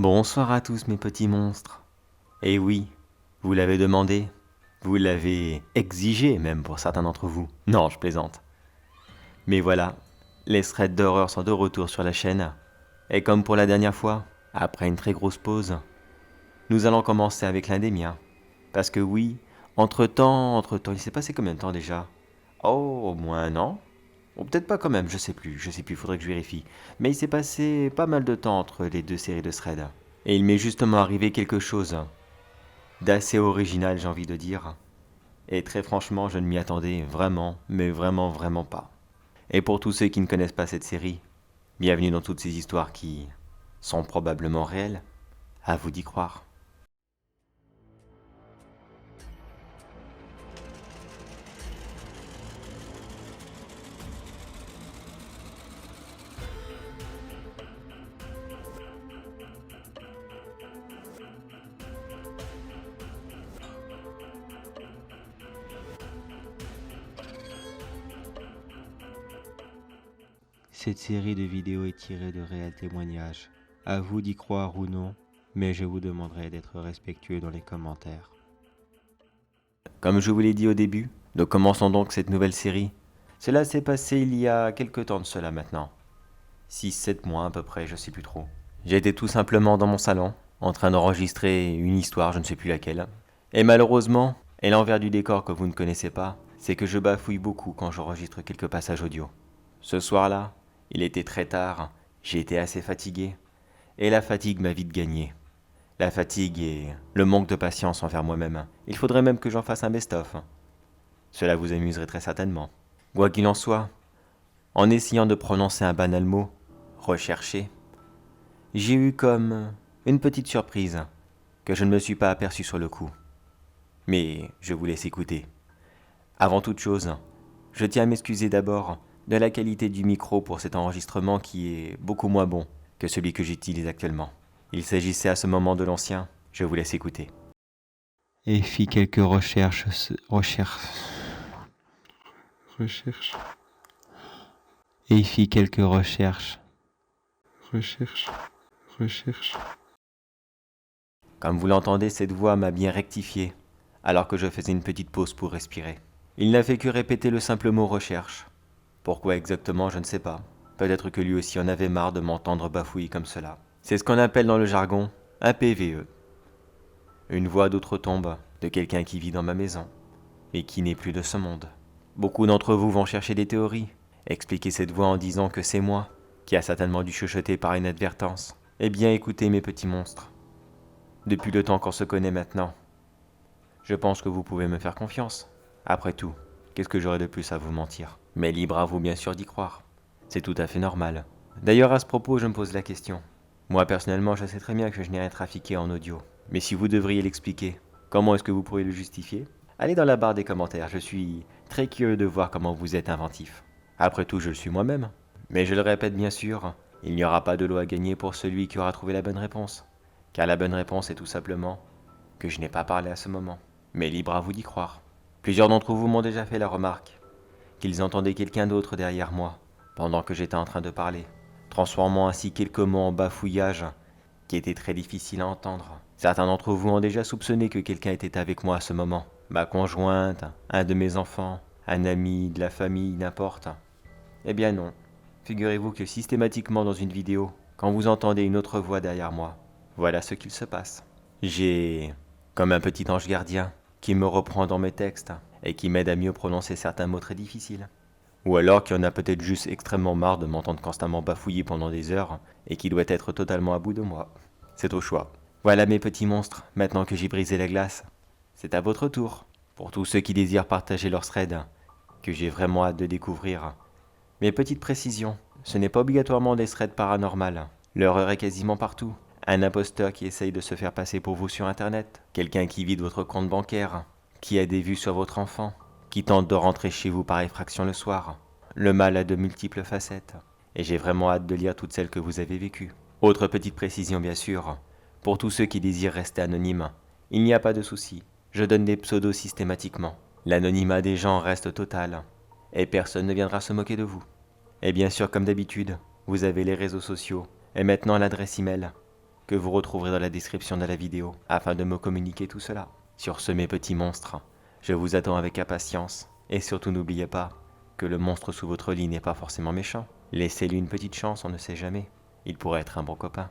Bonsoir à tous mes petits monstres. Et oui, vous l'avez demandé, vous l'avez exigé même pour certains d'entre vous. Non, je plaisante. Mais voilà, les threads d'horreur sont de retour sur la chaîne. Et comme pour la dernière fois, après une très grosse pause, nous allons commencer avec l'un des miens. Parce que oui, entre-temps, il s'est passé combien de temps déjà? Oh, au moins un an? Ou peut-être pas quand même, je sais plus, faudrait que je vérifie. Mais il s'est passé pas mal de temps entre les deux séries de threads. Et il m'est justement arrivé quelque chose d'assez original, j'ai envie de dire. Et très franchement, je ne m'y attendais vraiment, mais vraiment, vraiment pas. Et pour tous ceux qui ne connaissent pas cette série, bienvenue dans toutes ces histoires qui sont probablement réelles. À vous d'y croire. Cette série de vidéos est tirée de réels témoignages. À vous d'y croire ou non, mais je vous demanderai d'être respectueux dans les commentaires. Comme je vous l'ai dit au début, nous commençons donc cette nouvelle série. Cela s'est passé il y a quelque temps de cela maintenant. 6-7 mois à peu près, je sais plus trop. J'étais tout simplement dans mon salon, en train d'enregistrer une histoire, je ne sais plus laquelle. Et malheureusement, et l'envers du décor que vous ne connaissez pas, c'est que je bafouille beaucoup quand j'enregistre quelques passages audio. Ce soir-là, il était très tard, j'ai été assez fatigué, et la fatigue m'a vite gagné. La fatigue et le manque de patience envers moi-même. Il faudrait même que j'en fasse un best-of. Cela vous amuserait très certainement. Quoi qu'il en soit, en essayant de prononcer un banal mot, recherché, j'ai eu comme une petite surprise que je ne me suis pas aperçu sur le coup. Mais je vous laisse écouter. Avant toute chose, je tiens à m'excuser d'abord de la qualité du micro pour cet enregistrement qui est beaucoup moins bon que celui que j'utilise actuellement. Il s'agissait à ce moment de l'ancien, je vous laisse écouter. Et fit quelques recherches. Et fit quelques recherches. Comme vous l'entendez, cette voix m'a bien rectifié, alors que je faisais une petite pause pour respirer. Il n'a fait que répéter le simple mot recherche. Pourquoi exactement, je ne sais pas. Peut-être que lui aussi en avait marre de m'entendre bafouiller comme cela. C'est ce qu'on appelle dans le jargon un PVE. Une voix d'outre-tombe de quelqu'un qui vit dans ma maison, et qui n'est plus de ce monde. Beaucoup d'entre vous vont chercher des théories, expliquer cette voix en disant que c'est moi, qui a certainement dû chuchoter par inadvertance. Eh bien écoutez mes petits monstres, depuis le temps qu'on se connaît maintenant, je pense que vous pouvez me faire confiance. Après tout, qu'est-ce que j'aurais de plus à vous mentir? Mais libre à vous bien sûr d'y croire. C'est tout à fait normal. D'ailleurs à ce propos, je me pose la question. Moi personnellement, je sais très bien que je n'ai rien trafiqué en audio. Mais si vous devriez l'expliquer, comment est-ce que vous pourriez le justifier? Allez dans la barre des commentaires, je suis très curieux de voir comment vous êtes inventif. Après tout, je le suis moi-même. Mais je le répète bien sûr, il n'y aura pas de lot à gagner pour celui qui aura trouvé la bonne réponse. Car la bonne réponse est tout simplement que je n'ai pas parlé à ce moment. Mais libre à vous d'y croire. Plusieurs d'entre vous m'ont déjà fait la remarque qu'ils entendaient quelqu'un d'autre derrière moi pendant que j'étais en train de parler, transformant ainsi quelques mots en bafouillage qui étaient très difficiles à entendre. Certains d'entre vous ont déjà soupçonné que quelqu'un était avec moi à ce moment. Ma conjointe, un de mes enfants, un ami, de la famille, n'importe. Eh bien non. Figurez-vous que systématiquement dans une vidéo, quand vous entendez une autre voix derrière moi, voilà ce qu'il se passe. J'ai comme un petit ange gardien qui me reprend dans mes textes et qui m'aide à mieux prononcer certains mots très difficiles. Ou alors qui en a peut-être juste extrêmement marre de m'entendre constamment bafouiller pendant des heures et qui doit être totalement à bout de moi. C'est au choix. Voilà mes petits monstres, maintenant que j'ai brisé la glace. C'est à votre tour. Pour tous ceux qui désirent partager leur thread, que j'ai vraiment hâte de découvrir. Mes petites précisions, ce n'est pas obligatoirement des threads paranormales. L'horreur est quasiment partout. Un imposteur qui essaye de se faire passer pour vous sur internet. Quelqu'un qui vide votre compte bancaire. Qui a des vues sur votre enfant. Qui tente de rentrer chez vous par effraction le soir. Le mal a de multiples facettes. Et j'ai vraiment hâte de lire toutes celles que vous avez vécues. Autre petite précision bien sûr. Pour tous ceux qui désirent rester anonymes, il n'y a pas de souci. Je donne des pseudos systématiquement. L'anonymat des gens reste total. Et personne ne viendra se moquer de vous. Et bien sûr, comme d'habitude, vous avez les réseaux sociaux et maintenant l'adresse email que vous retrouverez dans la description de la vidéo, afin de me communiquer tout cela. Sur ce, mes petits monstres, je vous attends avec impatience, et surtout n'oubliez pas que le monstre sous votre lit n'est pas forcément méchant. Laissez-lui une petite chance, on ne sait jamais. Il pourrait être un bon copain.